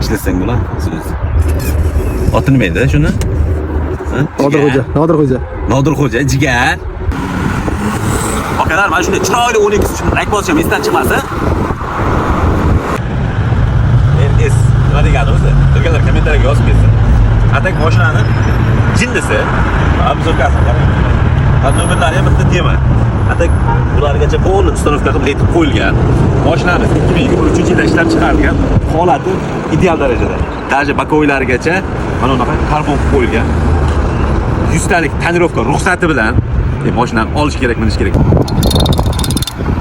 ishlasang bular siz. Oti nima edi shuni? Nodirxo'ja, jigar. Akalar, mana shunday chiroyli 12 uchun like bosishim esdan chiqmasin. Es, nima degani o'zi? Bilganlar kommentariyga yozib bersin. Atak mashinani jindisi, obzorkasi. Nomerlari ham bitta tema. Atak ulargacha qo'lni ustanovka qilib aytib qo'yilgan. Mashinani 2023-yilda ishlab chiqarilgan, holati ideal darajada. Даже bakoylarigacha mana bunaqa karbon qilib qo'yilgan. 100 talik tonirovka ruxsati bilan mashinani olish kerak, minish kerak.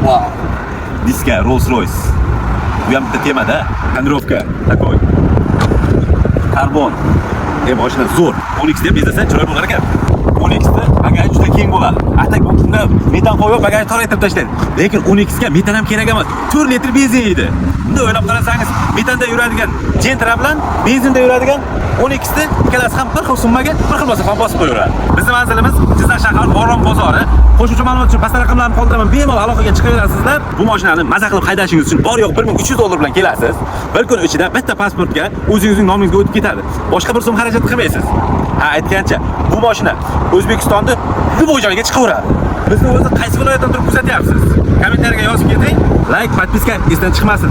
Wow. Diska Rolls-Royce. Bu ham bitta temada. Tonirovka takoy. Karbon. Mashina zo'r. 12 deb bezasa chiroyli bo'lar ekan. 12 da bagaj juda keng bo'ladi. Atak bunda metan qo'yib bagaj toraytirib tashlaydi. Lekin 12 ga metan ham kerak emas. 4 litr benzin yeydi. Bunda o'ylab qarasangiz, metanda yuradigan Gentra bilan benzinda yuradigan 12 da ikkalasi ham bir xil summaga bir xil masofani bosib qo'yaveradi. Bizning manzilimiz Jizzax shahar Boron bozori. Qo'shimcha ma'lumot uchun past raqamlarni qoldiraman. Bemalol aloqaga chiqaverasizlar. Bu mashinani maza qilib haydashingiz uchun bor yo'q 1300 dollar bilan kelasiz. Bir kun ichida bitta pasportga o'zingizning nomingizga o'tib ketadi. Boshqa bir so'm xarajat qilmaysiz. Ha, aytgancha, bu mashina O'zbekistonda любой joyga chiqaveradi. Bizni o'zi qaysi viloyatdan turib kuzatyapsiz? Kommentariyaga yozib keting. Like, podpiska esdan chiqmasin.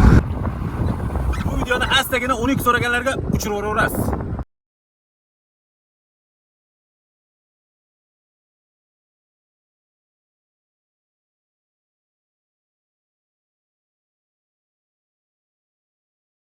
Bu videoni astagina 12 so'raganlarga uchiraverasiz.